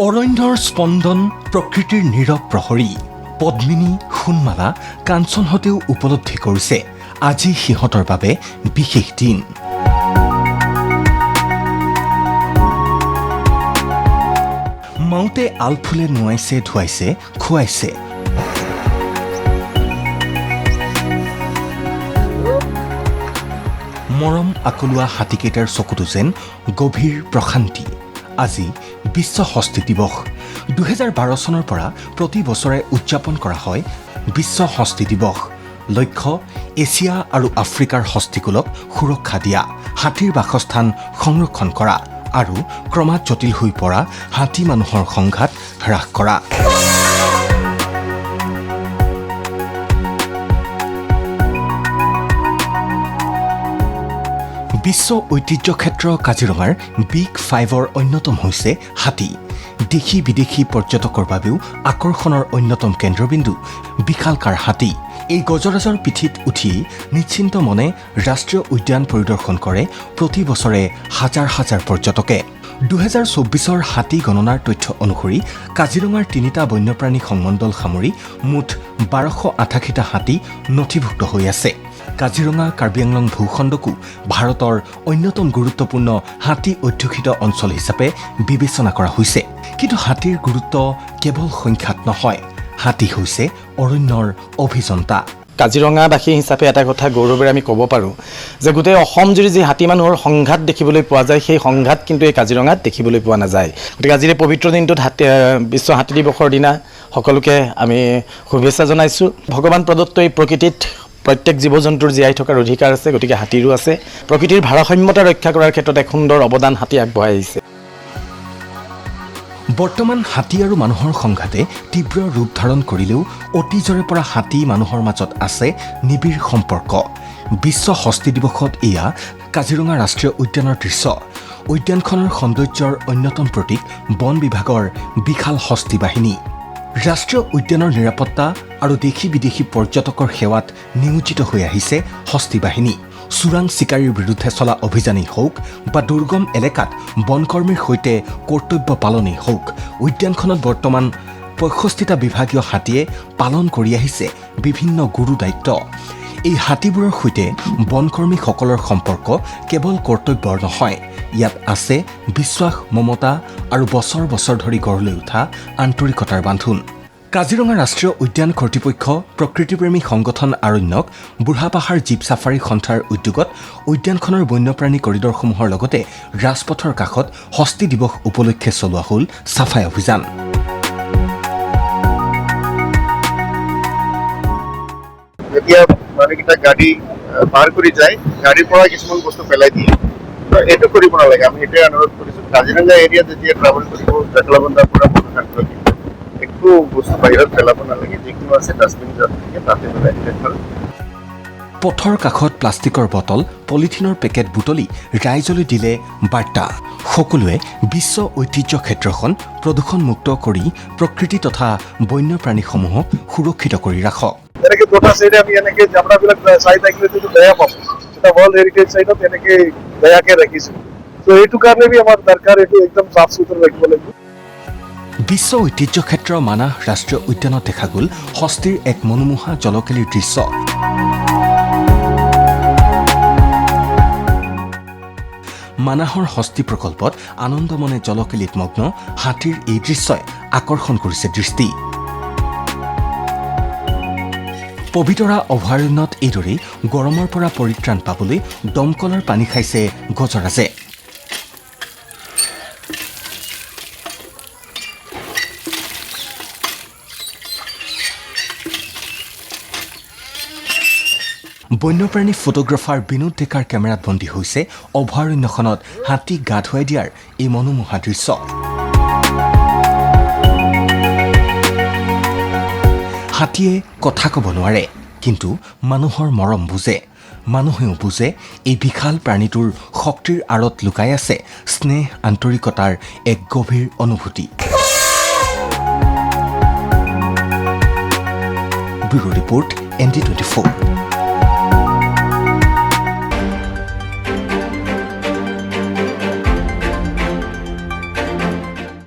অৰণ্যৰ স্পন্দন প্ৰকৃতিৰ নীৰৱ প্ৰহৰী পদ্মিনী সোণমালা কাঞ্চনহঁতেও উপলব্ধি কৰিছে আজি সিহঁতৰ বাবে বিশেষ দিন। মাউতে আলফুলে নোৱাইছে ধুৱাইছে খুৱাইছে মৰম আকলোৱা হাতীকেইটাৰ চকুতো যেন গভীৰ প্ৰশান্তি। আজি বিশ্ব হস্তি দিৱস। 2012 চনৰ পৰা প্ৰতি বছৰে উদযাপন কৰা হয় বিশ্ব হস্তি দিৱস। লক্ষ্য এছিয়া আৰু আফ্ৰিকাৰ হস্তিকুলক সুৰক্ষা দিয়া, হাতীৰ বাসস্থান সংৰক্ষণ কৰা আৰু ক্ৰমাৎ জটিল হৈ পৰা হাতী মানুহৰ সংঘাত হ্ৰাস কৰা। বিশ্ব ঐতিহ্য ক্ষেত্ৰ কাজিৰঙাৰ বিগ ফাইভৰ অন্যতম হৈছে হাতী। দেশী বিদেশী পৰ্যটকৰ বাবেও আকৰ্ষণৰ অন্যতম কেন্দ্ৰবিন্দু বিশালকাৰ হাতী। এই গজৰাজৰ পিঠিত উঠি নিশ্চিন্ত মনে ৰাষ্ট্ৰীয় উদ্যান পৰিদৰ্শন কৰে প্ৰতি বছৰে হাজাৰ হাজাৰ পৰ্যটকে। 2024 হাতী গণনাৰ তথ্য অনুসৰি কাজিৰঙাৰ 3টা বন্যপ্ৰাণী সংমণ্ডল সামৰি মুঠ 1288টা হাতী নথিভুক্ত হৈ আছে। কাজিৰঙা কাৰ্বি আংলং ভূখণ্ডকো ভাৰতৰ অন্যতম গুৰুত্বপূৰ্ণ হাতী অধ্যুষিত অঞ্চল হিচাপে বিবেচনা কৰা হৈছে। কিন্তু হাতীৰ গুৰুত্ব কেৱল সংখ্যাত নহয়, হাতী হৈছে অৰণ্যৰ অভিযন্তা। কাজিৰঙাবাসী হিচাপে এটা কথা গৌৰৱেৰে আমি ক'ব পাৰোঁ যে গোটেই অসম জুৰি যি হাতী মানুহৰ সংঘাত দেখিবলৈ পোৱা যায়, সেই সংঘাত কিন্তু এই কাজিৰঙাত দেখিবলৈ পোৱা নাযায়। গতিকে আজিৰ এই পবিত্ৰ দিনটোত বিশ্ব হাতী দিৱসৰ দিনা সকলোকে আমি শুভেচ্ছা জনাইছোঁ। ভগৱান প্ৰদত্ত এই প্ৰকৃতিত প্ৰত্যেক জীৱ জন্তুৰ জীয়াই থকাৰ অধিকাৰ আছে, গতিকে হাতীৰো আছে। প্ৰকৃতিৰ ভাৰসাম্যতা ৰক্ষা কৰাৰ ক্ষেত্ৰত এক সুন্দৰ অৱদান হাতী আগবঢ়াই আহিছে। বৰ্তমান হাতী আৰু মানুহৰ সংঘাতে তীব্ৰ ৰূপ ধাৰণ কৰিলেও অতীজৰে পৰা হাতী মানুহৰ মাজত আছে নিবিড় সম্পৰ্ক। বিশ্ব হস্তি দিৱসত এয়া কাজিৰঙা ৰাষ্ট্ৰীয় উদ্যানৰ দৃশ্য। উদ্যানখনৰ সৌন্দৰ্যৰ অন্যতম প্ৰতীক বন বিভাগৰ বিশাল হস্তি বাহিনী। ৰাষ্ট্ৰীয় উদ্যানৰ নিৰাপত্তা আৰু দেশী বিদেশী পৰ্যটকৰ সেৱাত নিয়োজিত হৈ আহিছে হস্তি বাহিনী। চোৰাং চিকাৰীৰ বিৰুদ্ধে চলা অভিযানেই হওক বা দুৰ্গম এলেকাত বনকৰ্মীৰ সৈতে কৰ্তব্য পালনেই হওক, উদ্যানখনত বৰ্তমান 65টা বিভাগীয় হাতীয়ে পালন কৰি আহিছে বিভিন্ন গুৰু দায়িত্ব। এই হাতীবোৰৰ সৈতে বনকৰ্মীসকলৰ সম্পৰ্ক কেৱল কৰ্তব্যৰ নহয়, ইয়াত আছে বিশ্বাস, মমতা আৰু বছৰ বছৰ ধৰি গঢ় লৈ উঠা আন্তৰিকতাৰ বান্ধোন। কাজিৰঙা ৰাষ্ট্ৰীয় উদ্যান কৰ্তৃপক্ষ, প্ৰকৃতিপ্ৰেমী সংগঠন আৰণ্যক, বুঢ়াপাহাৰ জীপ ছাফাৰী সন্থাৰ উদ্যোগত উদ্যানখনৰ বন্যপ্ৰাণী কৰিডৰসমূহৰ লগতে ৰাজপথৰ কাষত হস্তি দিৱস উপলক্ষে চলোৱা হ'ল চাফাই অভিযান। যেতিয়া মানুহকেইটা গাড়ী পাৰ কৰি যায়, গাড়ীৰ পৰা কিছুমান বস্তু পেলাই দিয়ে, এইটো কৰিব নালাগে। আমি সেইটোৱে অনুৰোধ কৰিছোঁ। কাজিৰঙা এৰিয়াত যেতিয়া ট্ৰেভেল কৰিব, জাকলাবন্ধাৰ পৰা বনখাটলৈকে একো বস্তু বাহিৰত পেলাব নালাগে। যিকোনো আছে ডাষ্টবিন য'ত থাকে তাতে পেলাই দিলে ভাল। পথৰ কাষত প্লাষ্টিকৰ বটল, পলিথিনৰ পেকেট বুটলি ৰাইজলৈ দিলে বাৰ্তা, সকলোৱে বিশ্ব ঐতিহ্য ক্ষেত্ৰখন প্ৰদূষণমুক্ত কৰি প্ৰকৃতি তথা বন্যপ্ৰাণীসমূহক সুৰক্ষিত কৰি ৰাখক। এনেকে গোটা চাইডে আমি এনেকে জাবৰাবিলাক চাই থাকিলেতো বেয়া পাব। এটা ৱৰ্ল্ড হেৰিটেজ চাইটত এনেকে বেয়াকে ৰাখিছোঁ। তো এইটো কাৰণে আমাৰ দৰকাৰ, এইটো একদম চাফ চুতৰা ৰাখিব লাগিব। বিশ্ব ঐতিহ্য ক্ষেত্ৰ মানাহ ৰাষ্ট্ৰীয় উদ্যানত দেখা গ'ল হস্তিৰ এক মনোমোহা জলকেলীৰ দৃশ্য। মানাহৰ হস্তি প্ৰকল্পত আনন্দমনে জলকেলীত মগ্ন হাতীৰ এই দৃশ্যই আকৰ্ষণ কৰিছে দৃষ্টি। পবিতৰা অভয়াৰণ্যত এইদৰেই গৰমৰ পৰা পৰিত্ৰাণ পাবলৈ দমকলৰ পানী খাইছে গজৰাজে। বন্যপ্ৰাণী ফটোগ্ৰাফাৰ বিনোদ ডেকাৰ কেমেৰাত বন্দী হৈছে অভয়াৰণ্যখনত হাতীক গা ধুৱাই দিয়াৰ এই মনোমোহা দৃশ্য। হাতীয়ে কথা ক'ব নোৱাৰে, কিন্তু মানুহৰ মৰম বুজে। মানুহেও বুজে এই বিশাল প্ৰাণীটোৰ শক্তিৰ আঁৰত লুকাই আছে স্নেহ, আন্তৰিকতাৰ এক গভীৰ অনুভূতি। Bureau report ND24।